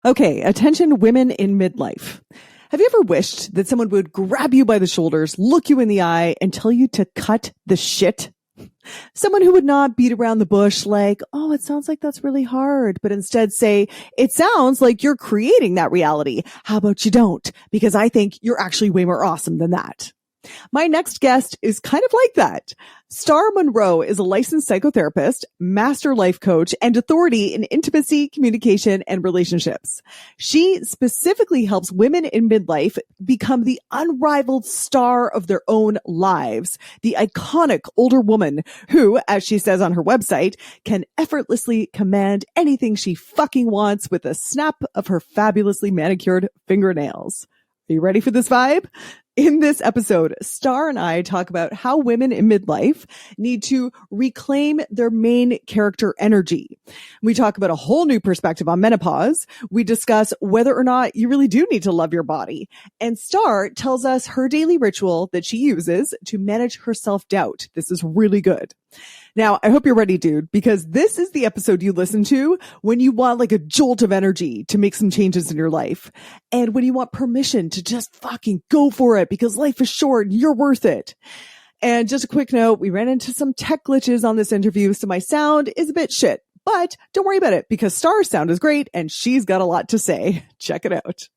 Okay, attention women in midlife. Have you ever wished that someone would grab you by the shoulders, look you in the eye, and tell you to cut the shit? Someone who would not beat around the bush like, oh, it sounds like that's really hard, but instead say, it sounds like you're creating that reality. How about you don't? Because I think you're actually way more awesome than that. My next guest is kind of like that. Star Monroe is a licensed psychotherapist, master life coach, and authority in intimacy, communication, and relationships. She specifically helps women in midlife become the unrivaled star of their own lives, the iconic older woman who, as she says on her website, can effortlessly command anything she fucking wants with a snap of her fabulously manicured fingernails. Are you ready for this vibe? In this episode, Star and I talk about how women in midlife need to reclaim their main character energy. We talk about a whole new perspective on menopause. We discuss whether or not you really do need to love your body. And Star tells us her daily ritual that she uses to manage her self-doubt. This is really good. Now, I hope you're ready, dude, because this is the episode you listen to when you want like a jolt of energy to make some changes in your life. And when you want permission to just fucking go for it because life is short and you're worth it. And just a quick note, we ran into some tech glitches on this interview, so my sound is a bit shit. But don't worry about it because Star's sound is great and she's got a lot to say. Check it out.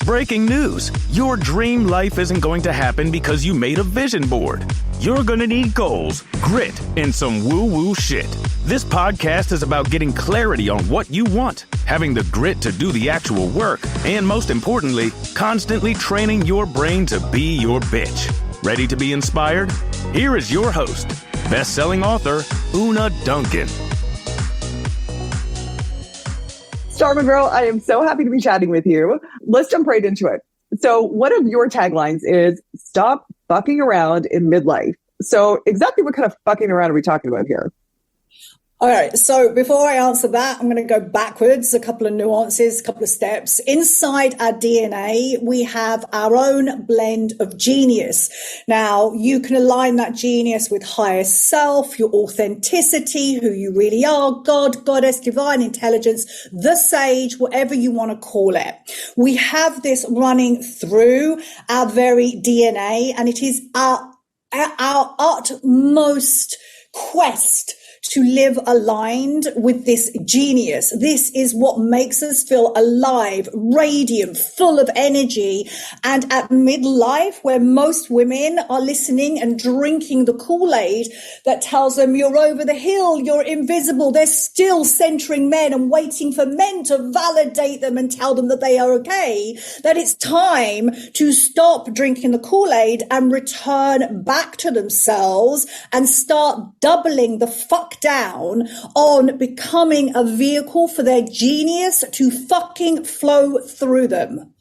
Breaking news. Your dream life isn't going to happen because you made a vision board. You're going to need goals, grit, and some woo-woo shit. This podcast is about getting clarity on what you want, having the grit to do the actual work, and most importantly, constantly training your brain to be your bitch. Ready to be inspired? Here is your host, best-selling author, Una Duncan. Star Monroe, I am so happy to be chatting with you. Let's jump right into it. So one of your taglines is stop fucking around in midlife. So exactly what kind of fucking around are we talking about here? All right. So before I answer that, I'm going to go backwards, a couple of nuances, a couple of steps. Inside our DNA, we have our own blend of genius. Now, you can align that genius with higher self, your authenticity, who you really are, God, goddess, divine intelligence, the sage, whatever you want to call it. We have this running through our very DNA, and it is our utmost quest to live aligned with this genius. This is what makes us feel alive, radiant, full of energy. And at midlife, where most women are listening and drinking the Kool-Aid that tells them you're over the hill, you're invisible, they're still centering men and waiting for men to validate them and tell them that they are okay, that it's time to stop drinking the Kool-Aid and return back to themselves and start doubling the fuck down on becoming a vehicle for their genius to fucking flow through them.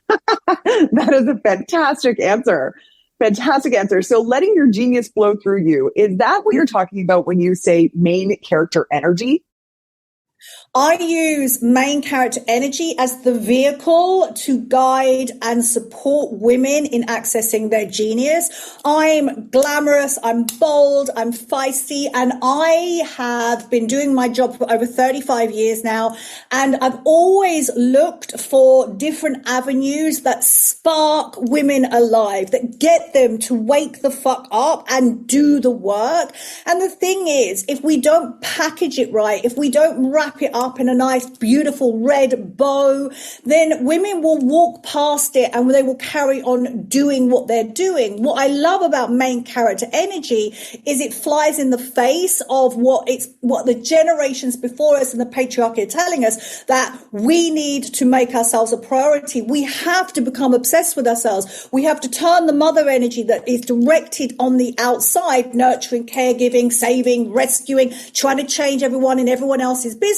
That is a fantastic answer. Fantastic answer. So letting your genius flow through you, is that what you're talking about when you say main character energy? I use main character energy as the vehicle to guide and support women in accessing their genius. I'm glamorous, I'm bold, I'm feisty, and I have been doing my job for over 35 years now. And I've always looked for different avenues that spark women alive, that get them to wake the fuck up and do the work. And the thing is, if we don't package it right, if we don't wrap it up in a nice, beautiful red bow, then women will walk past it and they will carry on doing what they're doing. What I love about main character energy is it flies in the face of what the generations before us and the patriarchy are telling us, that we need to make ourselves a priority. We have to become obsessed with ourselves. We have to turn the mother energy that is directed on the outside, nurturing, caregiving, saving, rescuing, trying to change everyone in everyone else's business.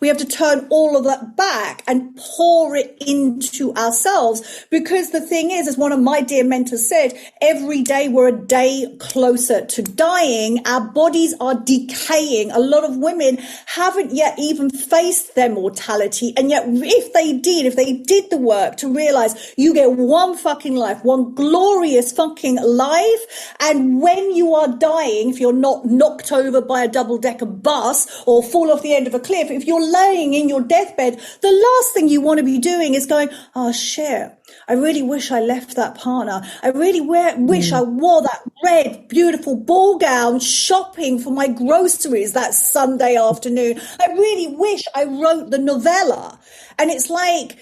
We have to turn all of that back and pour it into ourselves, because the thing is, as one of my dear mentors said, every day we're a day closer to dying. Our bodies are decaying. A lot of women haven't yet even faced their mortality, and yet if they did the work to realize you get one fucking life, one glorious fucking life, and when you are dying, if you're not knocked over by a double-decker bus or fall off the end of a cliff, cliff, if you're laying in your deathbed, the last thing you want to be doing is going, oh shit, I really wish I left that partner. I really wish I wore that red, beautiful ball gown shopping for my groceries that Sunday afternoon. I really wish I wrote the novella. And it's like,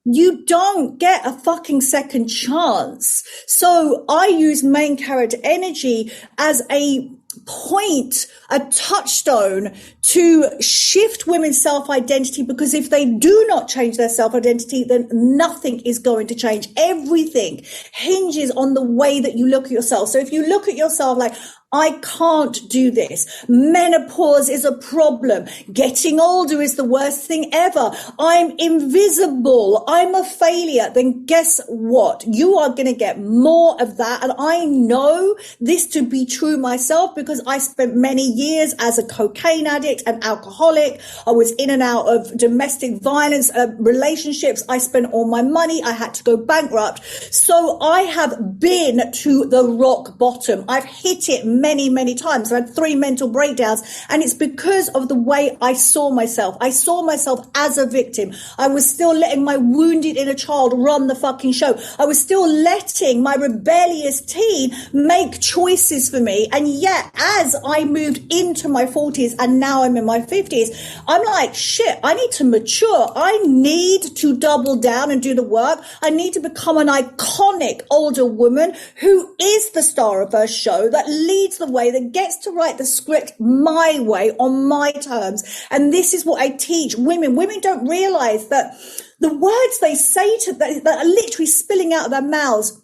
you don't get a fucking second chance. So I use main character energy as a point, a touchstone to shift women's self-identity, because if they do not change their self-identity, then nothing is going to change. Everything hinges on the way that you look at yourself. So if you look at yourself like, I can't do this. Menopause is a problem. Getting older is the worst thing ever. I'm invisible. I'm a failure. Then guess what? You are going to get more of that. And I know this to be true myself because I spent many years as a cocaine addict, an alcoholic. I was in and out of domestic violence relationships. I spent all my money. I had to go bankrupt. So I have been to the rock bottom. I've hit it many, many times. I had 3 mental breakdowns, and it's because of the way I saw myself. I saw myself as a victim. I was still letting my wounded inner child run the fucking show. I was still letting my rebellious teen make choices for me. And yet, as I moved into my 40s and now I'm in my 50s, I'm like, shit, I need to mature. I need to double down and do the work. I need to become an iconic older woman who is the star of her show, that leads the way, that gets to write the script my way on my terms. And this is what I teach women. Women don't realize that the words they say that are literally spilling out of their mouths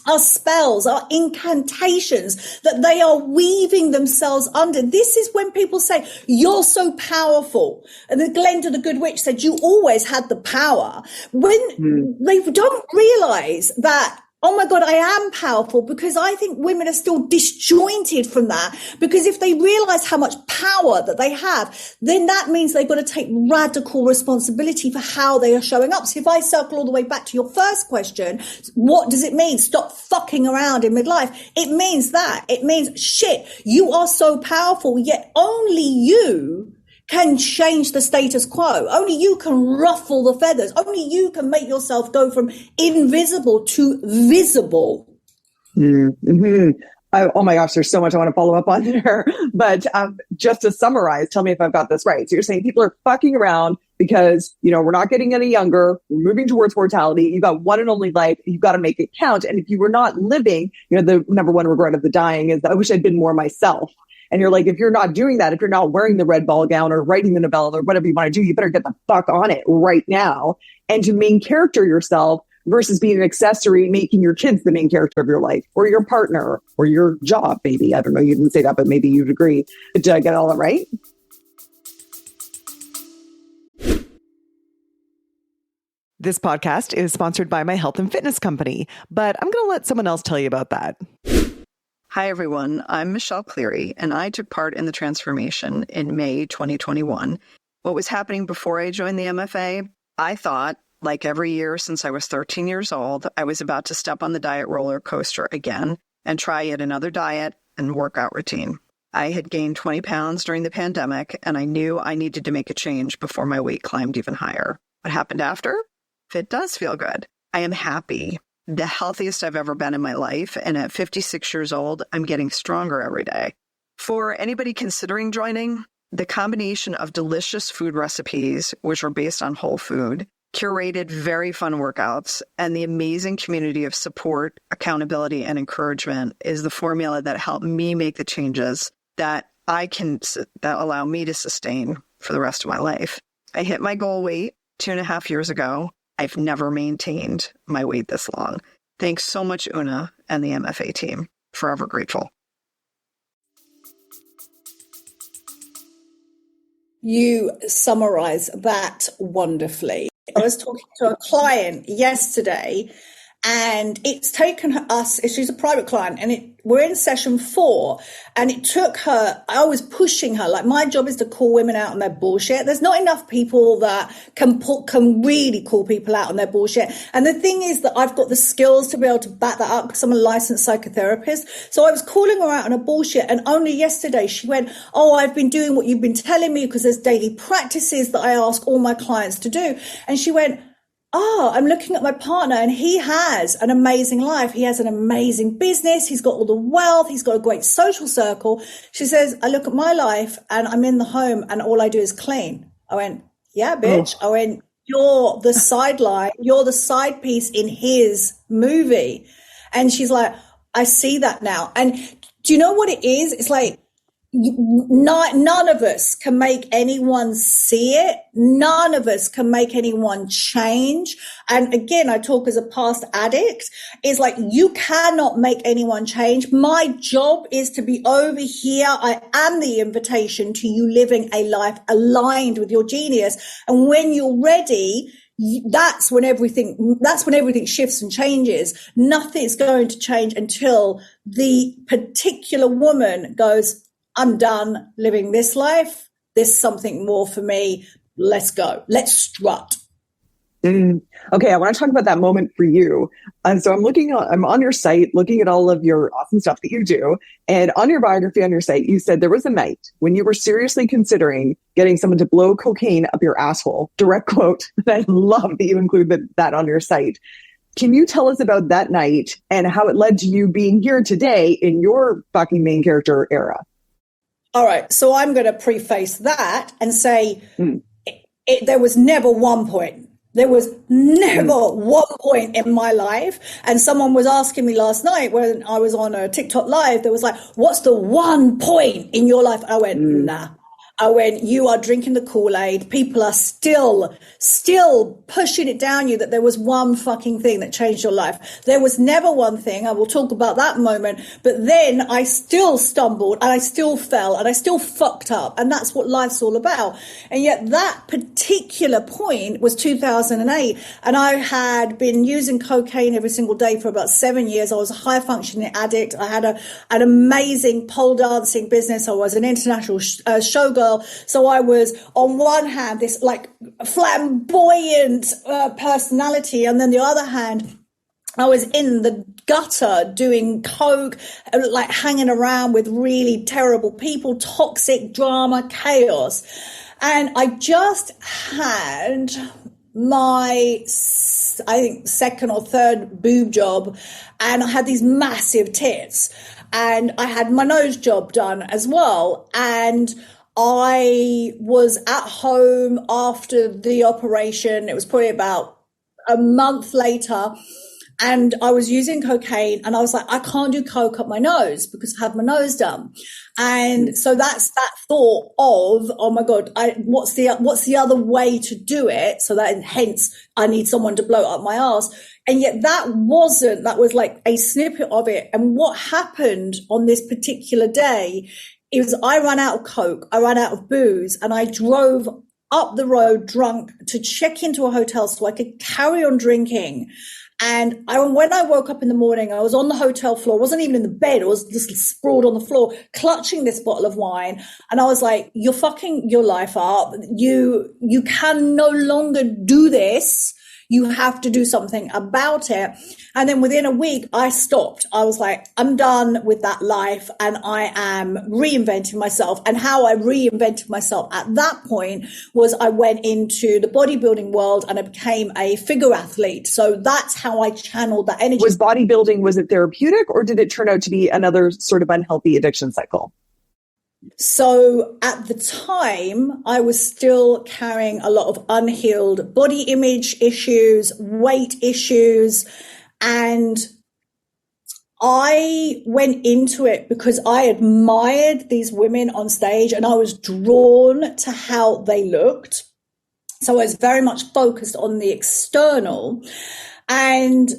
are spells, are incantations that they are weaving themselves under. This is when people say, you're so powerful. And the Glenda the Good Witch said, you always had the power. When they don't realize that, oh my God, I am powerful, because I think women are still disjointed from that. Because if they realize how much power that they have, then that means they've got to take radical responsibility for how they are showing up. So if I circle all the way back to your first question, what does it mean? Stop fucking around in midlife. It means that. It means, shit, you are so powerful, yet only you can change the status quo. Only you can ruffle the feathers. Only you can make yourself go from invisible to visible. Mm-hmm. Oh my gosh, there's so much I want to follow up on there. But just to summarize, tell me if I've got this right. So you're saying people are fucking around because, we're not getting any younger. We're moving towards mortality. You've got one and only life. You've got to make it count. And if you were not living, the number one regret of the dying is, I wish I'd been more myself. And you're like, if you're not doing that, if you're not wearing the red ball gown or writing the novella or whatever you want to do, you better get the fuck on it right now. And to main character yourself versus being an accessory, making your kids the main character of your life, or your partner, or your job, maybe. I don't know, you didn't say that, but maybe you'd agree. Did I get all that right? This podcast is sponsored by my health and fitness company, but I'm going to let someone else tell you about that. Hi, everyone. I'm Michelle Cleary, and I took part in the transformation in May 2021. What was happening before I joined the MFA? I thought, like every year since I was 13 years old, I was about to step on the diet roller coaster again and try yet another diet and workout routine. I had gained 20 pounds during the pandemic, and I knew I needed to make a change before my weight climbed even higher. What happened after? It does feel good. I am happy. The healthiest I've ever been in my life. And at 56 years old, I'm getting stronger every day. For anybody considering joining, the combination of delicious food recipes, which are based on whole food, curated very fun workouts, and the amazing community of support, accountability, and encouragement is the formula that helped me make the changes that allow me to sustain for the rest of my life. I hit my goal weight 2.5 years ago. I've never maintained my weight this long. Thanks so much, Una and the MFA team. Forever grateful. You summarize that wonderfully. I was talking to a client yesterday, And it's taken us, she's a private client, and we're in session 4, and it took her, I was pushing her, like my job is to call women out on their bullshit. There's not enough people that can really call people out on their bullshit. And the thing is that I've got the skills to be able to back that up because I'm a licensed psychotherapist. So I was calling her out on her bullshit, and only yesterday she went, oh, I've been doing what you've been telling me because there's daily practices that I ask all my clients to do. And she went, oh, I'm looking at my partner and he has an amazing life. He has an amazing business. He's got all the wealth. He's got a great social circle. She says, I look at my life and I'm in the home and all I do is clean. I went, yeah, bitch. I went, you're the sideline. You're the side piece in his movie. And she's like, I see that now. And do you know what it is? It's like, none of us can make anyone see it. None of us can make anyone change. And again, I talk as a past addict. It's like, you cannot make anyone change. My job is to be over here. I am the invitation to you living a life aligned with your genius. And when you're ready, that's when everything shifts and changes. Nothing's going to change until the particular woman goes, I'm done living this life. There's something more for me. Let's go. Let's strut. Okay, I want to talk about that moment for you. And so I'm on your site, looking at all of your awesome stuff that you do. And on your biography on your site, you said there was a night when you were seriously considering getting someone to blow cocaine up your asshole. Direct quote. I love that you include that on your site. Can you tell us about that night and how it led to you being here today in your fucking main character era? All right. So I'm going to preface that and say there was never one point. There was never one point in my life. And someone was asking me last night when I was on a TikTok live, there was like, what's the one point in your life? I went, nah. I went, you are drinking the Kool-Aid. People are still pushing it down you that there was one fucking thing that changed your life. There was never one thing. I will talk about that moment. But then I still stumbled and I still fell and I still fucked up. And that's what life's all about. And yet that particular point was 2008. And I had been using cocaine every single day for about 7 years. I was a high functioning addict. I had an amazing pole dancing business. I was an international showgirl. So I was on one hand this like flamboyant personality, and then the other hand I was in the gutter doing coke, like hanging around with really terrible people, toxic drama, chaos. And I just had my, I think, second or third boob job, and I had these massive tits, and I had my nose job done as well. And I was at home after the operation. It was probably about a month later, and I was using cocaine, and I was like, I can't do coke up my nose because I have my nose done. And so that's that thought of, oh my God, what's the other way to do it? So that hence I need someone to blow up my ass. And yet that was like a snippet of it. And what happened on this particular day, it was I ran out of coke, I ran out of booze, and I drove up the road drunk to check into a hotel so I could carry on drinking. And when I woke up in the morning, I was on the hotel floor, wasn't even in the bed, I was just sprawled on the floor, clutching this bottle of wine. And I was like, you're fucking your life up. You can no longer do this. You have to do something about it. And then within a week, I stopped. I was like, I'm done with that life, and I am reinventing myself. And how I reinvented myself at that point was I went into the bodybuilding world and I became a figure athlete. So that's how I channeled that energy. Was bodybuilding, was it therapeutic, or did it turn out to be another sort of unhealthy addiction cycle? So at the time, I was still carrying a lot of unhealed body image issues, weight issues, and I went into it because I admired these women on stage and I was drawn to how they looked. So I was very much focused on the external. And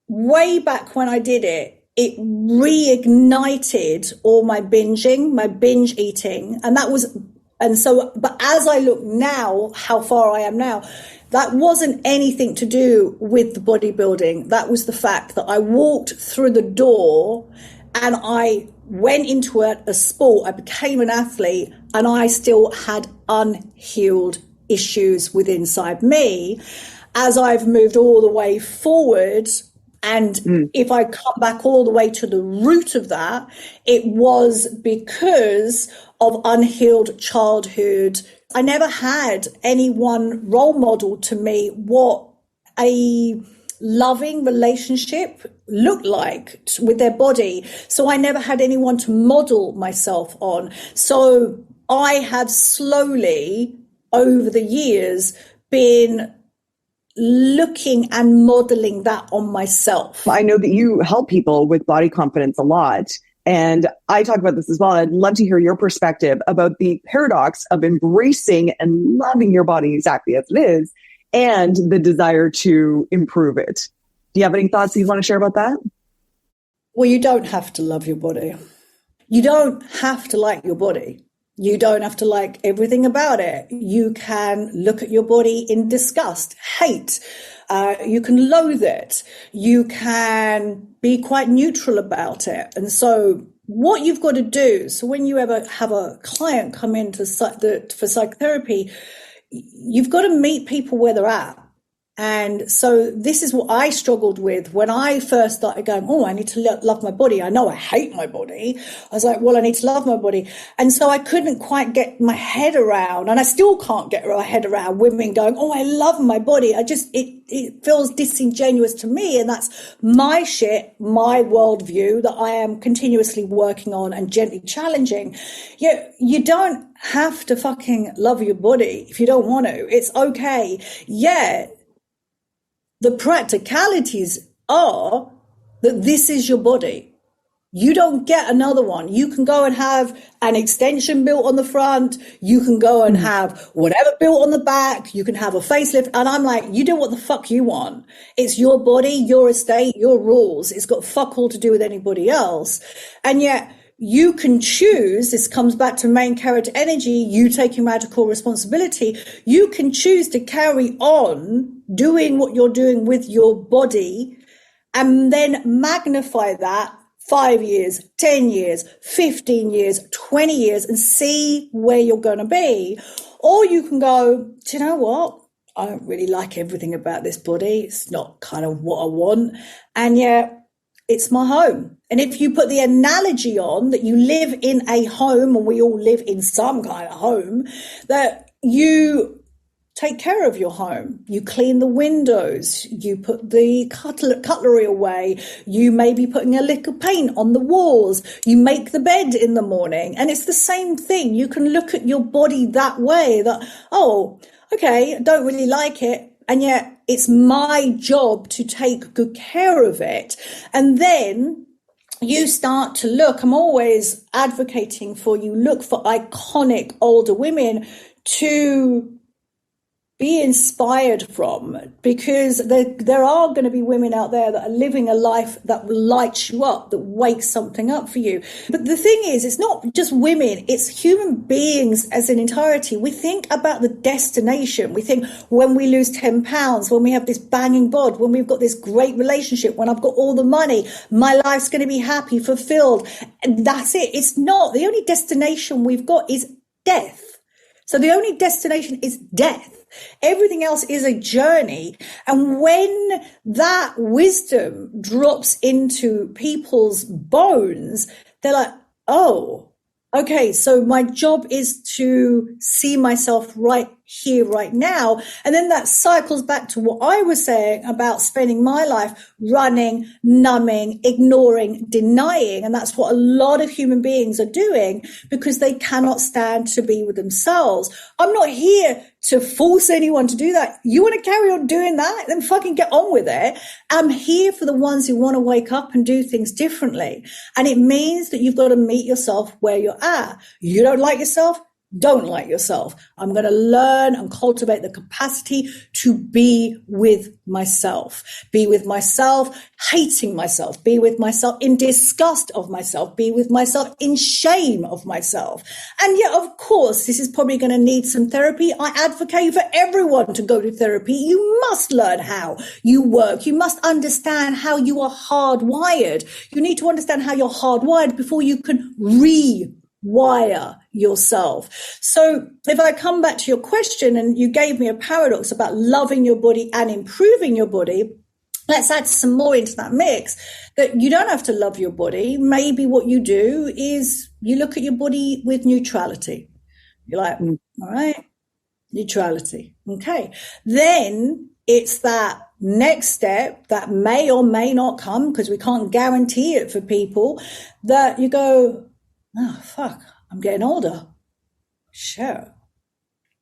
way back when I did it, it reignited all my binge eating. And that was And so, but as I look now, how far I am now, that wasn't anything to do with the bodybuilding. That was the fact that I walked through the door and I went into a sport. I became an athlete and I still had unhealed issues within inside me. As I've moved all the way forward, and if I come back all the way to the root of that, it was because of unhealed childhood. I never had any one role model to me what a loving relationship looked like with their body. So I never had anyone to model myself on. So I have slowly, over the years, been looking and modeling that on myself. I know that you help people with body confidence a lot. And I talk about this as well. I'd love to hear your perspective about the paradox of embracing and loving your body exactly as it is and the desire to improve it. Do you have any thoughts that you want to share about that? Well, you don't have to love your body. You don't have to like your body. You don't have to like everything about it. You can look at your body in disgust, hate. You can loathe it. You can be quite neutral about it. And so what you've got to do, so when you ever have a client come in for psychotherapy, you've got to meet people where they're at. And so this is what I struggled with when I first started going, oh, I need to love my body. I know I hate my body. I was like, well, I need to love my body. And so I couldn't quite get my head around, and I still can't get my head around women going, oh, I love my body. It feels disingenuous to me. And that's my shit, my worldview that I am continuously working on and gently challenging. You don't have to fucking love your body if you don't want to. It's okay. Yeah. The practicalities are that this is your body. You don't get another one. You can go and have an extension built on the front. You can go and have whatever built on the back. You can have a facelift. And I'm like, you do what the fuck you want. It's your body, your estate, your rules. It's got fuck all to do with anybody else. And yet you can choose, this comes back to main character energy, you taking radical responsibility. You can choose to carry on doing what you're doing with your body and then magnify that 5 years, 10 years, 15 years, 20 years and see where you're going to be. Or you can go, do you know what? I don't really like everything about this body. It's not kind of what I want. And yet it's my home. And if you put the analogy on that you live in a home, and we all live in some kind of home, that you take care of your home. You clean the windows. You put the cutlery away. You may be putting a little paint on the walls. You make the bed in the morning. And it's the same thing. You can look at your body that way, that, oh, okay, I don't really like it. And yet it's my job to take good care of it. And then you start to look, I'm always advocating for you, look for iconic older women to be inspired from, because there are going to be women out there that are living a life that lights you up, that wakes something up for you. But the thing is, it's not just women, it's human beings as an entirety. We think about the destination. We think when we lose 10 pounds, when we have this banging bod, when we've got this great relationship, when I've got all the money, my life's going to be happy, fulfilled. And that's it. It's not. The only destination we've got is death. So the only destination is death. Everything else is a journey. And when that wisdom drops into people's bones, they're like, oh, okay, so my job is to see myself right here, right now. And then that cycles back to what I was saying about spending my life running, numbing, ignoring, denying. And that's what a lot of human beings are doing because they cannot stand to be with themselves. I'm not here to force anyone to do that. You want to carry on doing that? Then fucking get on with it. I'm here for the ones who want to wake up and do things differently. And it means that you've got to meet yourself where you're at. You don't like yourself? don't like yourself. I'm going to learn and cultivate the capacity to be with myself, hating myself, be with myself in disgust of myself, be with myself in shame of myself. And yet, of course, this is probably going to need some therapy. I advocate for everyone to go to therapy. You must learn how you work. You must understand how you are hardwired. You need to understand how you're hardwired before you can rewire yourself. So if I come back to your question, and you gave me a paradox about loving your body and improving your body, let's add some more into that mix, that you don't have to love your body. Maybe what you do is you look at your body with neutrality. You're like, all right, neutrality. Okay. Then it's that next step that may or may not come, because we can't guarantee it for people, that you go, oh, fuck, I'm getting older. Sure.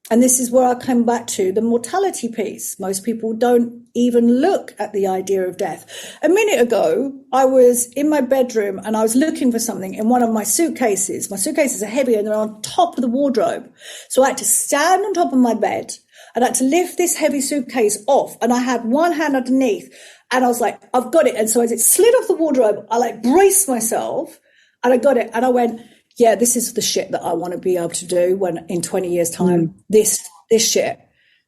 And this is where I come back to the mortality piece. Most people don't even look at the idea of death. A minute ago, I was in my bedroom and I was looking for something in one of my suitcases. My suitcases are heavy and they're on top of the wardrobe. So I had to stand on top of my bed and I had to lift this heavy suitcase off, and I had one hand underneath, and I was like, I've got it. And so as it slid off the wardrobe, I braced myself and I got it. And I went, yeah, this is the shit that I want to be able to do when in 20 years time, this shit,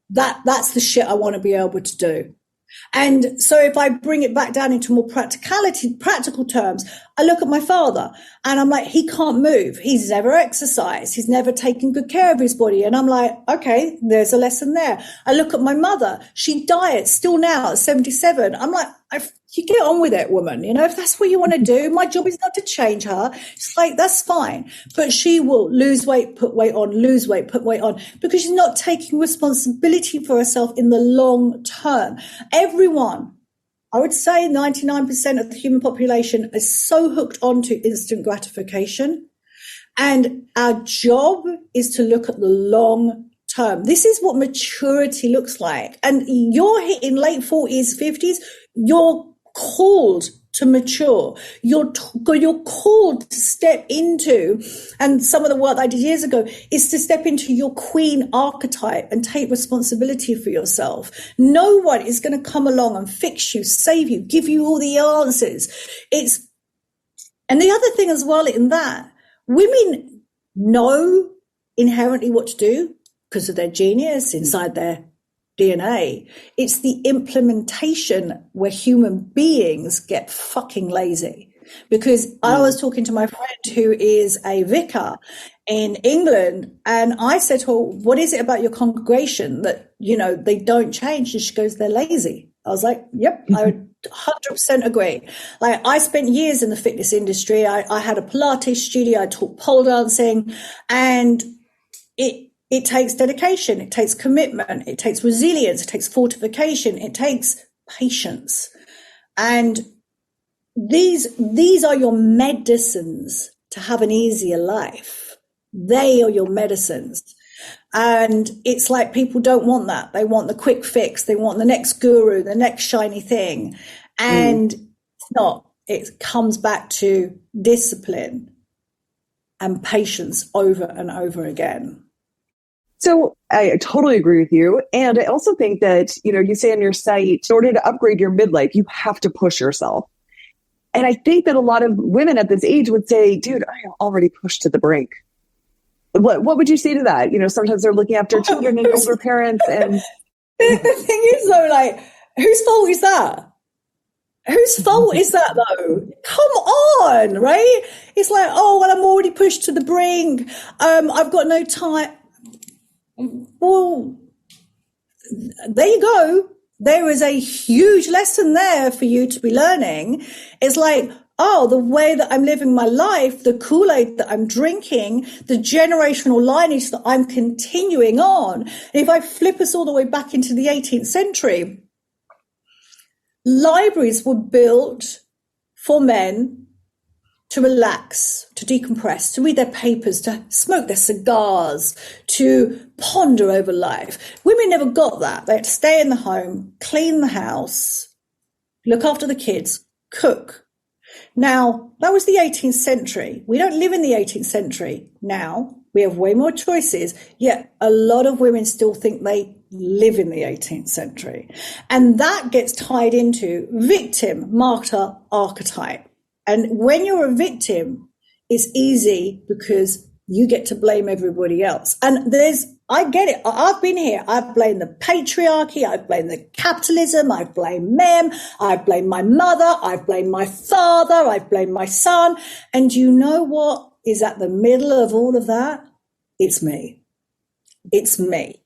that's the shit I want to be able to do. And so if I bring it back down into more practical terms, I look at my father and I'm like, he can't move. He's never exercised. He's never taken good care of his body. And I'm like, okay, there's a lesson there. I look at my mother. She diets still now at 77. I'm like, you get on with it, woman. You know, if that's what you want to do, my job is not to change her. It's like, that's fine. But she will lose weight, put weight on, lose weight, put weight on, because she's not taking responsibility for herself in the long term. Everyone, I would say 99% of the human population is so hooked onto instant gratification. And our job is to look at the long term. This is what maturity looks like. And you're hitting late 40s, 50s, you're called to mature. You're called to step into, and some of the work I did years ago is to step into your queen archetype and take responsibility for yourself. No one is going to come along and fix you, save you, give you all the answers. And the other thing as well in that, women know inherently what to do because of their genius inside their DNA. It's the implementation where human beings get fucking lazy. Because I was talking to my friend who is a vicar in England, and I said to her, what is it about your congregation that, you know, they don't change? And she goes, they're lazy. I was like, yep, I would 100% agree. Like, I spent years in the fitness industry. I had a Pilates studio. I taught pole dancing, and it takes dedication, it takes commitment, it takes resilience, it takes fortification, it takes patience. And these are your medicines to have an easier life. They are your medicines. And it's like people don't want that. They want the quick fix. They want the next guru, the next shiny thing. And it's not. It comes back to discipline and patience over and over again. So I totally agree with you. And I also think that, you know, you say on your site, in order to upgrade your midlife, you have to push yourself. And I think that a lot of women at this age would say, dude, I am already pushed to the brink. What would you say to that? You know, sometimes they're looking after children and older parents. And the thing is, though, like, whose fault is that? Whose fault is that, though? Come on, right? It's like, oh, well, I'm already pushed to the brink. I've got no time. Well, there you go. There is a huge lesson there for you to be learning. It's like, oh, the way that I'm living my life, the Kool-Aid that I'm drinking, the generational lineage that I'm continuing on. And if I flip us all the way back into the 18th century, libraries were built for men to relax, to decompress, to read their papers, to smoke their cigars, to ponder over life. Women never got that. They had to stay in the home, clean the house, look after the kids, cook. Now, that was the 18th century. We don't live in the 18th century now. We have way more choices, yet a lot of women still think they live in the 18th century. And that gets tied into victim, martyr archetype. And when you're a victim, it's easy because you get to blame everybody else. And I get it. I've been here. I've blamed the patriarchy. I've blamed the capitalism. I've blamed men. I've blamed my mother. I've blamed my father. I've blamed my son. And you know what is at the middle of all of that? It's me. It's me.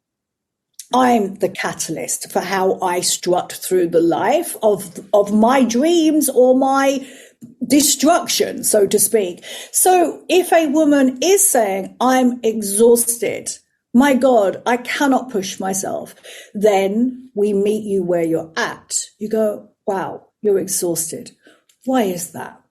I'm the catalyst for how I strut through the life of my dreams or my destruction, so to speak. So if a woman is saying, I'm exhausted, my God, I cannot push myself, then we meet you where you're at. You go, wow, you're exhausted. Why is that?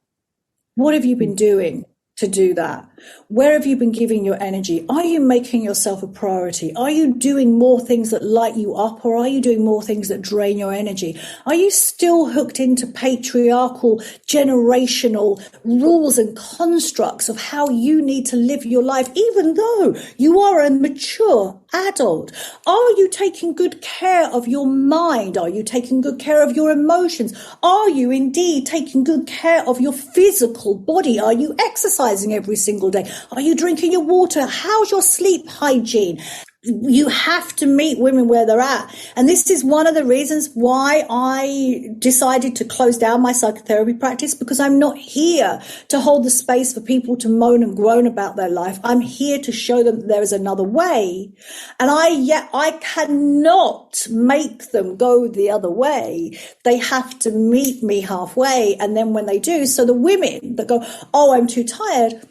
What have you been doing to do that? Where have you been giving your energy? Are you making yourself a priority? Are you doing more things that light you up, or are you doing more things that drain your energy? Are you still hooked into patriarchal, generational rules and constructs of how you need to live your life, even though you are a mature adult? Are you taking good care of your mind? Are you taking good care of your emotions? Are you indeed taking good care of your physical body? Are you exercising every single day? Are you drinking your water? How's your sleep hygiene? You have to meet women where they're at. And this is one of the reasons why I decided to close down my psychotherapy practice, because I'm not here to hold the space for people to moan and groan about their life. I'm here to show them that there is another way. And I cannot make them go the other way. They have to meet me halfway. And then when they do, so the women that go, oh, I'm too tired,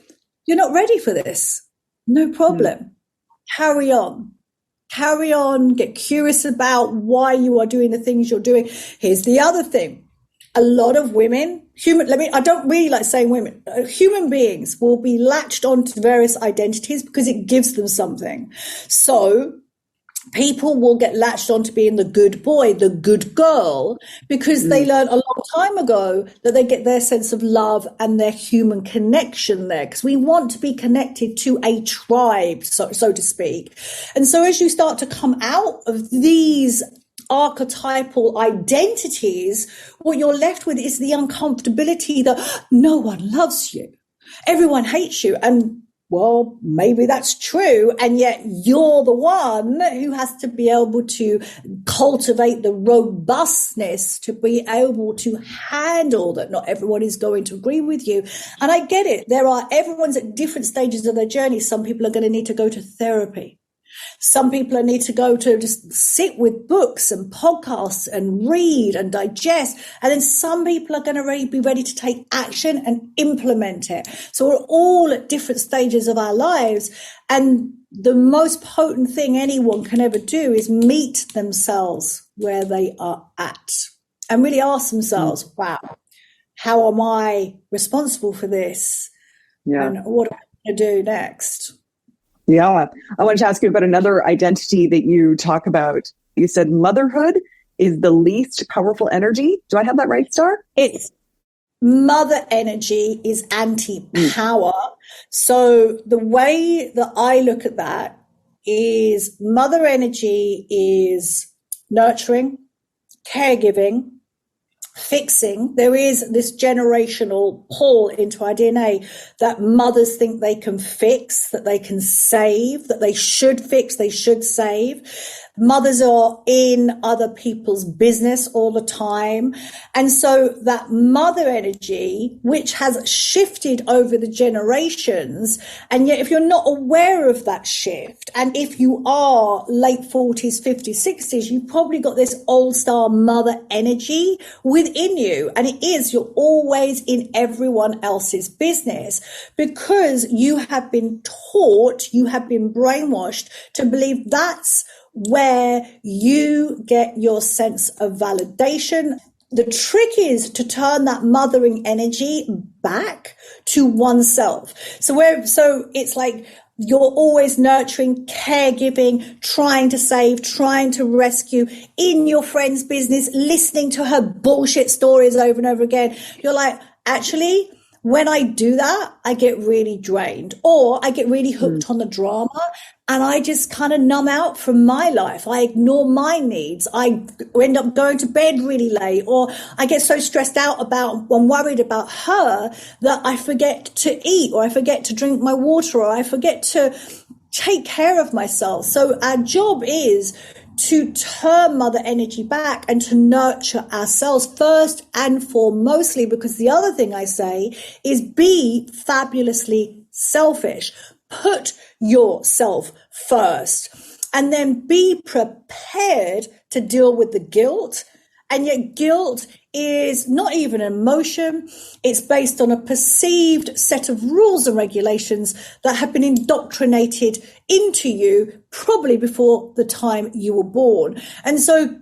you're not ready for this. No problem. Carry on, get curious about why you are doing the things you're doing. Here's the other thing. A lot of women, I don't really like saying women, human beings will be latched onto various identities because it gives them something. So people will get latched on to being the good boy, the good girl, because they learned a long time ago that they get their sense of love and their human connection there, because we want to be connected to a tribe, so to speak. And so as you start to come out of these archetypal identities, what you're left with is the uncomfortability that no one loves you. Everyone hates you. And well, maybe that's true. And yet you're the one who has to be able to cultivate the robustness to be able to handle that not everyone is going to agree with you. And I get it. Everyone's at different stages of their journey. Some people are going to need to go to therapy. Some people need to go to just sit with books and podcasts and read and digest. And then some people are going to be ready to take action and implement it. So we're all at different stages of our lives. And the most potent thing anyone can ever do is meet themselves where they are at and really ask themselves, wow, how am I responsible for this? Yeah. And what am I going to do next? Yeah. I wanted to ask you about another identity that you talk about. You said motherhood is the least powerful energy. Do I have that right, Star? It's mother energy is anti-power. So the way that I look at that is mother energy is nurturing, caregiving, fixing. There is this generational pull into our DNA that mothers think they can fix, that they can save, that they should fix, they should save. Mothers are in other people's business all the time. And so that mother energy, which has shifted over the generations, and yet if you're not aware of that shift, and if you are late 40s, 50s, 60s, you've probably got this old style mother energy within you. And it is, you're always in everyone else's business because you have been taught, you have been brainwashed to believe that's where you get your sense of validation. The trick is to turn that mothering energy back to oneself. So it's like you're always nurturing, caregiving, trying to save, trying to rescue, in your friend's business, listening to her bullshit stories over and over again. You're like, actually, when I do that, I get really drained, or I get really hooked on the drama, and I just kind of numb out from my life. I ignore my needs. I end up going to bed really late, or I get so stressed out about, I'm worried about her, that I forget to eat, or I forget to drink my water, or I forget to take care of myself. So our job is to turn mother energy back and to nurture ourselves first and foremostly, because the other thing I say is be fabulously selfish. Put yourself first, and then be prepared to deal with the guilt. And yet guilt is not even an emotion. It's based on a perceived set of rules and regulations that have been indoctrinated into you probably before the time you were born. And so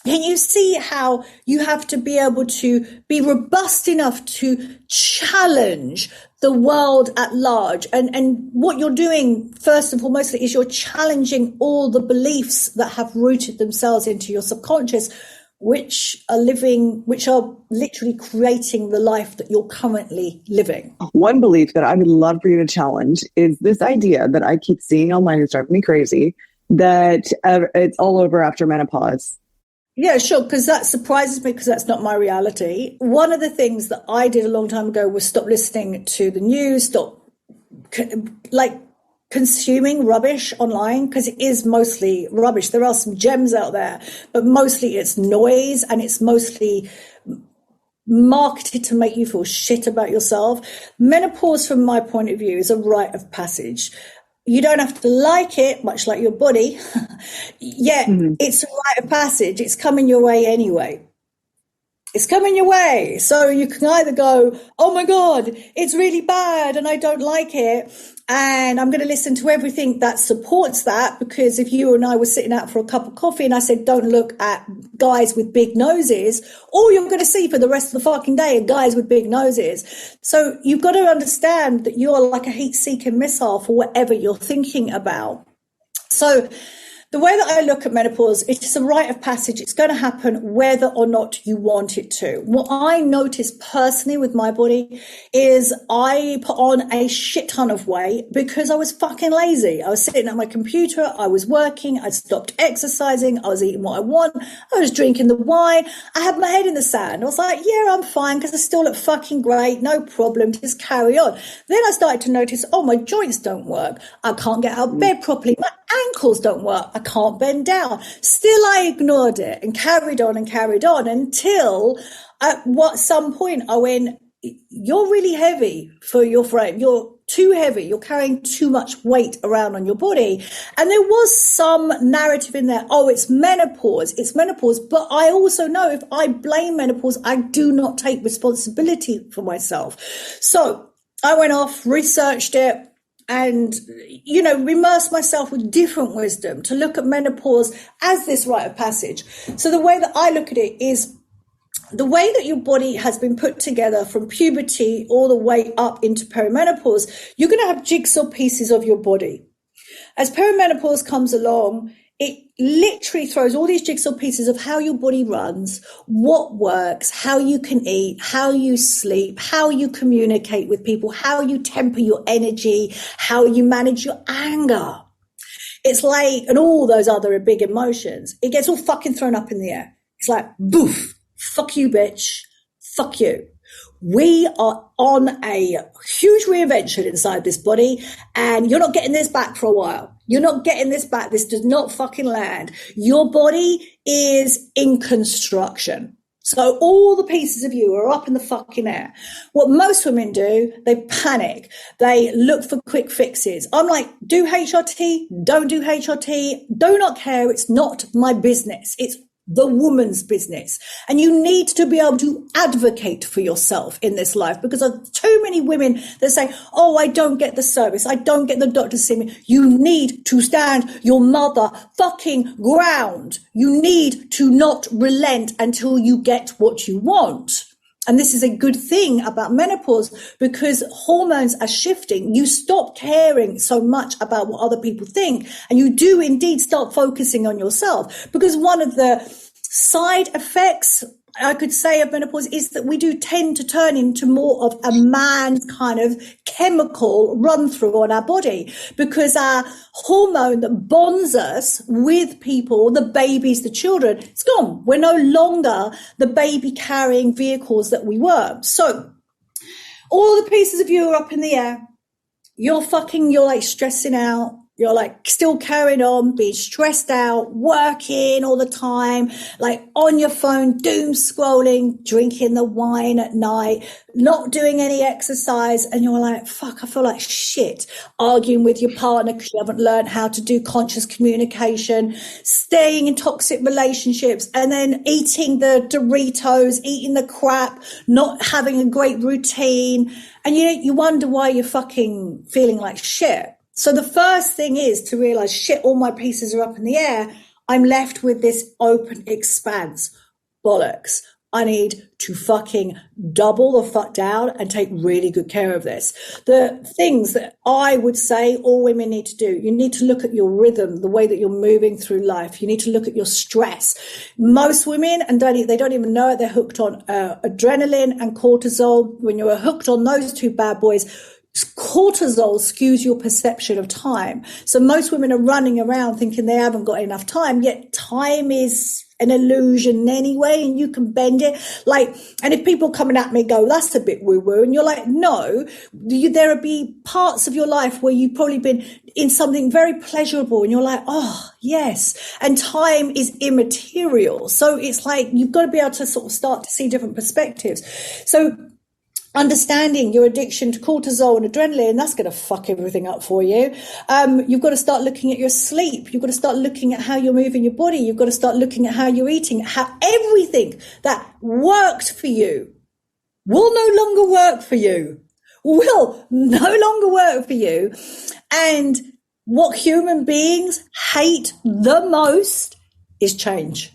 can you see how you have to be able to be robust enough to challenge the world at large? And what you're doing first and foremost is you're challenging all the beliefs that have rooted themselves into your subconscious, which are literally creating the life that you're currently living. One belief that I would love for you to challenge is this idea that I keep seeing online and driving me crazy, that it's all over after menopause. Yeah, sure, because that surprises me, because that's not my reality. One of the things that I did a long time ago was stop listening to the news, stop consuming rubbish online, because it is mostly rubbish. There are some gems out there, but mostly it's noise, and it's mostly marketed to make you feel shit about yourself. Menopause, from my point of view, is a rite of passage. You don't have to like it, much like your body. Yet it's a rite of passage. It's coming your way anyway. It's coming your way. So you can either go, oh my God, it's really bad and I don't like it, and I'm going to listen to everything that supports that, because if you and I were sitting out for a cup of coffee and I said, don't look at guys with big noses, all you're going to see for the rest of the fucking day are guys with big noses. So you've got to understand that you're like a heat-seeking missile for whatever you're thinking about. So the way that I look at menopause, it's a rite of passage. It's going to happen whether or not you want it to. What I noticed personally with my body is I put on a shit ton of weight because I was fucking lazy. I was sitting at my computer. I was working. I stopped exercising. I was eating what I want. I was drinking the wine. I had my head in the sand. I was like, yeah, I'm fine because I still look fucking great. No problem. Just carry on. Then I started to notice, oh, my joints don't work. I can't get out of bed properly. My ankles don't work. I can't bend down. Still, I ignored it and carried on until at some point I went, you're really heavy for your frame. You're too heavy. You're carrying too much weight around on your body. And there was some narrative in there. Oh, it's menopause. It's menopause. But I also know if I blame menopause, I do not take responsibility for myself. So I went off, researched it, and, immerse myself with different wisdom to look at menopause as this rite of passage. So the way that I look at it is the way that your body has been put together from puberty all the way up into perimenopause. You're going to have jigsaw pieces of your body. As perimenopause comes along, it literally throws all these jigsaw pieces of how your body runs, what works, how you can eat, how you sleep, how you communicate with people, how you temper your energy, how you manage your anger. It's like, and all those other big emotions, it gets all fucking thrown up in the air. It's like, boof, fuck you, bitch, fuck you. We are on a huge reinvention inside this body, and you're not getting this back for a while. You're not getting this back. This does not fucking land. Your body is in construction. So all the pieces of you are up in the fucking air. What most women do, they panic. They look for quick fixes. I'm like, do HRT, don't do HRT, do not care. It's not my business. It's the woman's business. And you need to be able to advocate for yourself in this life, because there are too many women that say, oh, I don't get the service. I don't get the doctor to see me. You need to stand your mother fucking ground. You need to not relent until you get what you want. And this is a good thing about menopause, because hormones are shifting. You stop caring so much about what other people think, and you do indeed start focusing on yourself. Because one of the side effects I could say of menopause is that we do tend to turn into more of a man's kind of chemical run through on our body, because our hormone that bonds us with people, the babies, the children, it's gone. We're no longer the baby carrying vehicles that we were. So all the pieces of you are up in the air. You're like stressing out. You're like still carrying on, being stressed out, working all the time, like on your phone, doom scrolling, drinking the wine at night, not doing any exercise. And you're like, fuck, I feel like shit. Arguing with your partner because you haven't learned how to do conscious communication, staying in toxic relationships, and then eating the Doritos, eating the crap, not having a great routine. And you wonder why you're fucking feeling like shit. So the first thing is to realize, shit, all my pieces are up in the air. I'm left with this open expanse. Bollocks. I need to fucking double the fuck down and take really good care of this. The things that I would say all women need to do, you need to look at your rhythm, the way that you're moving through life. You need to look at your stress. Most women, and they don't even know it, they're hooked on adrenaline and cortisol. When you're hooked on those two bad boys, cortisol skews your perception of time. So most women are running around thinking they haven't got enough time, yet time is an illusion anyway, and you can bend it. And if people coming at me go, that's a bit woo-woo, and you're like, no, there'll be parts of your life where you've probably been in something very pleasurable, and you're like, oh, yes. And time is immaterial. So it's like, you've got to be able to sort of start to see different perspectives. So understanding your addiction to cortisol and adrenaline, that's going to fuck everything up for you. You've got to start looking at your sleep. You've got to start looking at how you're moving your body. You've got to start looking at how you're eating, how everything that worked for you will no longer work for you, And what human beings hate the most is change.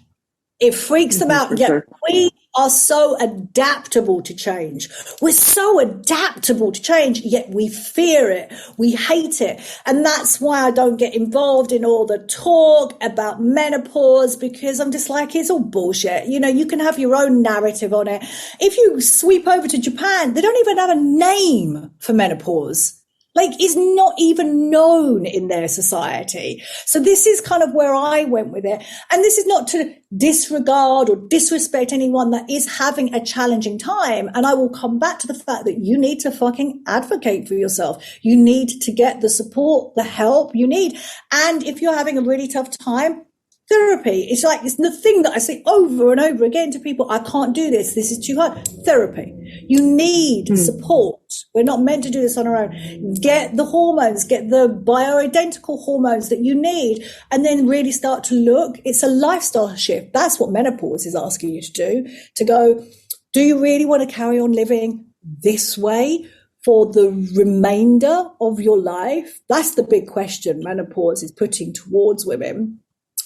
It freaks them out. Yeah, we are so adaptable to change. We're so adaptable to change, yet we fear it. We hate it. And that's why I don't get involved in all the talk about menopause, because I'm just like, it's all bullshit. You can have your own narrative on it. If you sweep over to Japan, they don't even have a name for menopause. It's not even known in their society. So this is kind of where I went with it. And this is not to disregard or disrespect anyone that is having a challenging time. And I will come back to the fact that you need to fucking advocate for yourself. You need to get the support, the help you need. And if you're having a really tough time, therapy. It's the thing that I say over and over again to people. I can't do this. This is too hard. Therapy. You need support. We're not meant to do this on our own. Get the hormones, get the bioidentical hormones that you need, and then really start to look. It's a lifestyle shift. That's what menopause is asking you to do, to go, do you really want to carry on living this way for the remainder of your life? That's the big question menopause is putting towards women.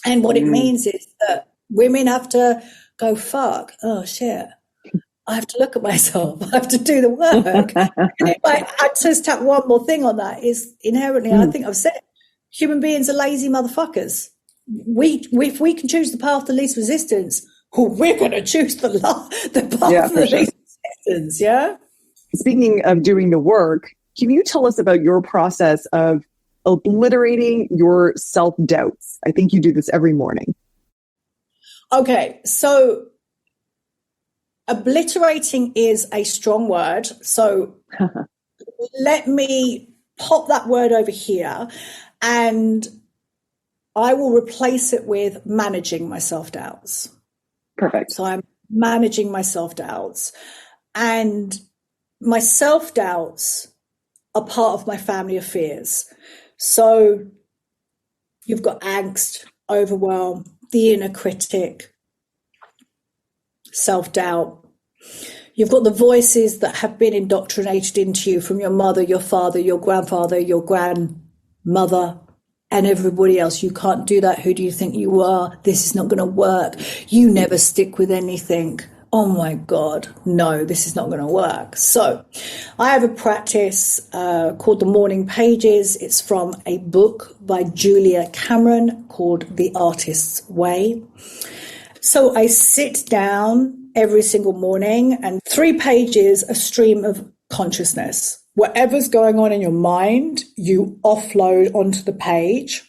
And what it means is that women have to go, fuck, oh shit, I have to look at myself. I have to do the work. And if I just tap one more thing on that is inherently, I think I've said, human beings are lazy motherfuckers. If we can choose the path of least resistance, we're going to choose the path of least resistance, yeah? Speaking of doing the work, can you tell us about your process of obliterating your self-doubts? I think you do this every morning. Okay, so obliterating is a strong word. So let me pop that word over here and I will replace it with managing my self-doubts. Perfect. So I'm managing my self-doubts, and my self-doubts are part of my family of fears. So you've got angst, overwhelm, the inner critic, self-doubt. You've got the voices that have been indoctrinated into you from your mother, your father, your grandfather, your grandmother, and everybody else. You can't do that. Who do you think you are? This is not going to work. You never stick with anything. Oh my God, no, this is not going to work. So I have a practice called the Morning Pages. It's from a book by Julia Cameron called The Artist's Way. So I sit down every single morning and 3 pages, a stream of consciousness. Whatever's going on in your mind, you offload onto the page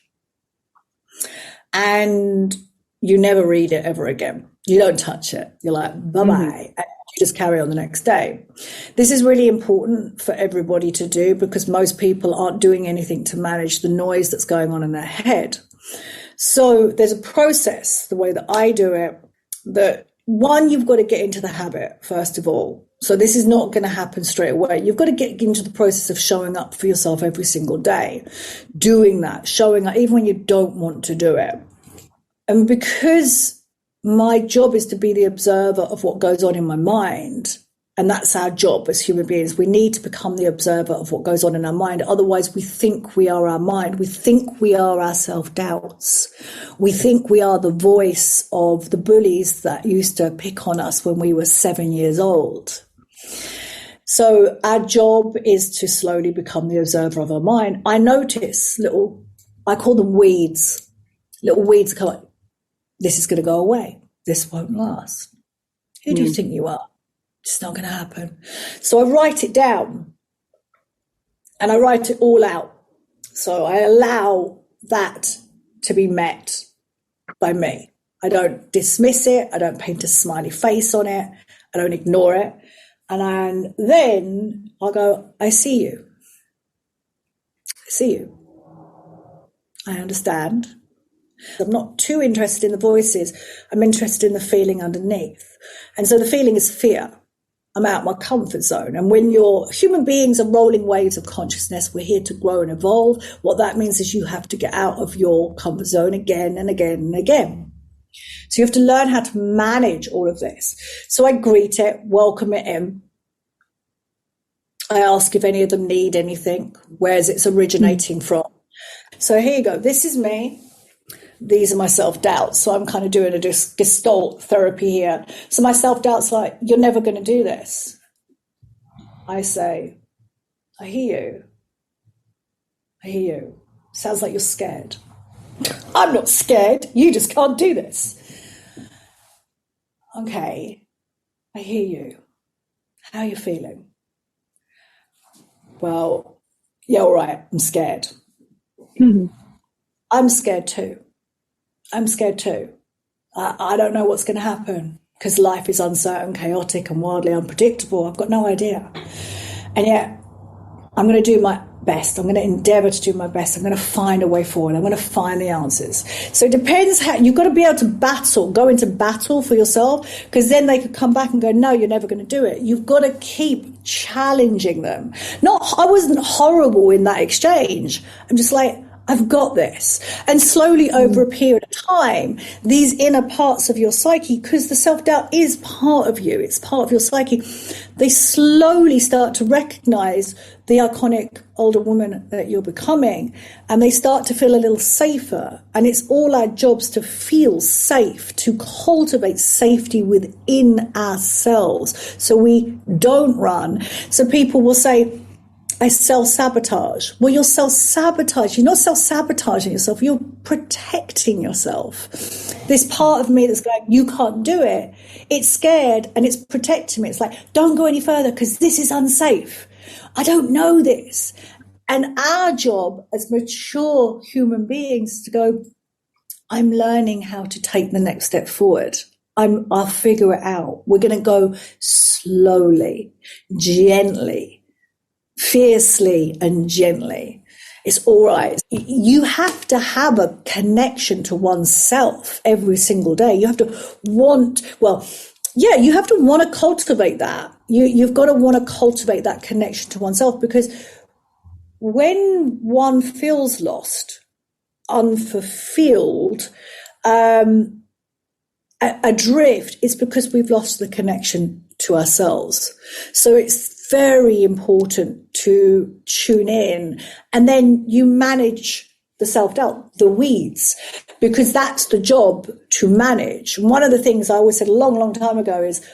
and you never read it ever again. You don't touch it. You're like, bye-bye. And you just carry on the next day. This is really important for everybody to do because most people aren't doing anything to manage the noise that's going on in their head. So there's a process, the way that I do it, that one, you've got to get into the habit, first of all. So this is not going to happen straight away. You've got to get into the process of showing up for yourself every single day, doing that, showing up, even when you don't want to do it. And because my job is to be the observer of what goes on in my mind, and that's our job as human beings. We need to become the observer of what goes on in our mind. Otherwise, we think we are our mind. We think we are our self-doubts. We think we are the voice of the bullies that used to pick on us when we were 7 years old. So our job is to slowly become the observer of our mind. I notice I call them weeds. Little weeds come like, this is going to go away. This won't last. Who do you think you are? It's not going to happen. So I write it down and I write it all out. So I allow that to be met by me. I don't dismiss it. I don't paint a smiley face on it. I don't ignore it. And then I'll go, I see you. I see you. I understand. I'm not too interested in the voices. I'm interested in the feeling underneath. And so the feeling is fear. I'm out of my comfort zone. And when human beings are rolling waves of consciousness, we're here to grow and evolve. What that means is you have to get out of your comfort zone again and again and again. So you have to learn how to manage all of this. So I greet it, welcome it in. I ask if any of them need anything, where's it's originating from. So here you go. This is me. These are my self-doubts. So I'm kind of doing a gestalt therapy here. So my self-doubt's like, you're never going to do this. I say, I hear you. I hear you. Sounds like you're scared. I'm not scared. You just can't do this. Okay. I hear you. How are you feeling? Well, yeah, all right. I'm scared. I'm scared too. I'm scared too. I don't know what's going to happen because life is uncertain, chaotic, and wildly unpredictable. I've got no idea. And yet, I'm going to do my best. I'm going to endeavor to do my best. I'm going to find a way forward. I'm going to find the answers. So it depends how you've got to be able to go into battle for yourself, because then they could come back and go, no, you're never going to do it. You've got to keep challenging them. I wasn't horrible in that exchange. I'm just like, I've got this. And slowly over a period of time, these inner parts of your psyche, because the self-doubt is part of you, it's part of your psyche, they slowly start to recognize the iconic older woman that you're becoming, and they start to feel a little safer. And it's all our jobs to feel safe, to cultivate safety within ourselves so we don't run. So people will say, I self-sabotage. Well, you're self-sabotage. You're not self-sabotaging yourself. You're protecting yourself. This part of me that's going, you can't do it. It's scared and it's protecting me. It's like, don't go any further because this is unsafe. I don't know this. And our job as mature human beings is to go, I'm learning how to take the next step forward. I'll figure it out. We're going to go slowly, gently, fiercely and gently. It's all right. You have to have a connection to oneself every single day. You have to you have to want to cultivate that. You've got to want to cultivate that connection to oneself, because when one feels lost, unfulfilled, adrift, it's because we've lost the connection to ourselves. So it's very important to tune in, and then you manage the self-doubt, the weeds, because that's the job to manage. And one of the things I always said a long, long time ago is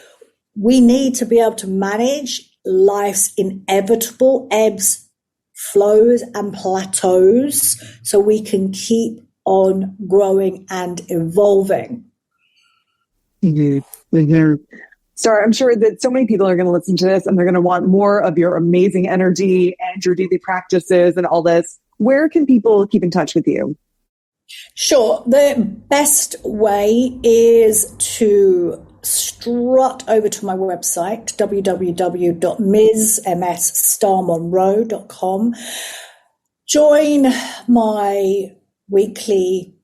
we need to be able to manage life's inevitable ebbs, flows, and plateaus so we can keep on growing and evolving. Star, I'm sure that so many people are going to listen to this and they're going to want more of your amazing energy and your daily practices and all this. Where can people keep in touch with you? Sure. The best way is to strut over to my website, www.msstarmonroe.com. Join my weekly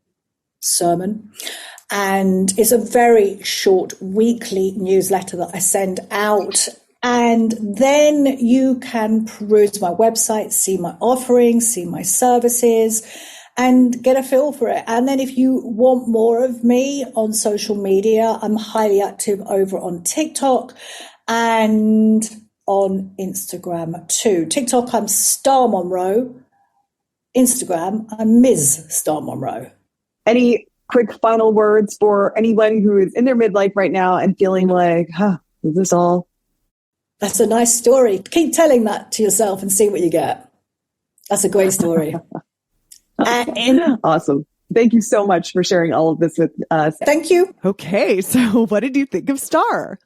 sermon. And it's a very short weekly newsletter that I send out. And then you can peruse my website, see my offerings, see my services, and get a feel for it. And then if you want more of me on social media, I'm highly active over on TikTok and on Instagram too. TikTok, I'm Star Monroe. Instagram, I'm Ms. Star Monroe. Any quick final words for anyone who is in their midlife right now and feeling like, is this all? That's a nice story. Keep telling that to yourself and see what you get. That's a great story. Awesome. Thank you so much for sharing all of this with us. Thank you. Okay, so what did you think of Star?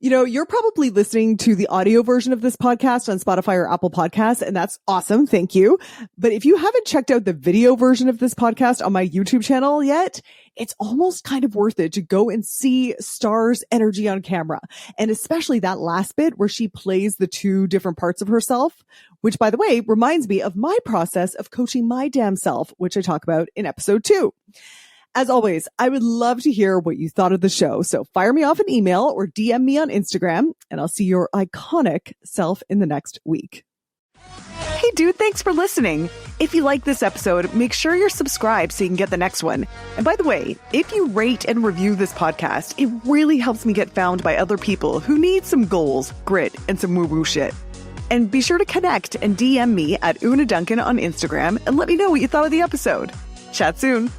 You know, you're probably listening to the audio version of this podcast on Spotify or Apple Podcasts, and that's awesome. Thank you. But if you haven't checked out the video version of this podcast on my YouTube channel yet, it's almost kind of worth it to go and see Star's energy on camera. And especially that last bit where she plays the two different parts of herself, which, by the way, reminds me of my process of coaching my damn self, which I talk about in episode 2. As always, I would love to hear what you thought of the show. So fire me off an email or DM me on Instagram, and I'll see your iconic self in the next week. Hey dude, thanks for listening. If you like this episode, make sure you're subscribed so you can get the next one. And by the way, if you rate and review this podcast, it really helps me get found by other people who need some goals, grit, and some woo-woo shit. And be sure to connect and DM me at Una Duncan on Instagram and let me know what you thought of the episode. Chat soon.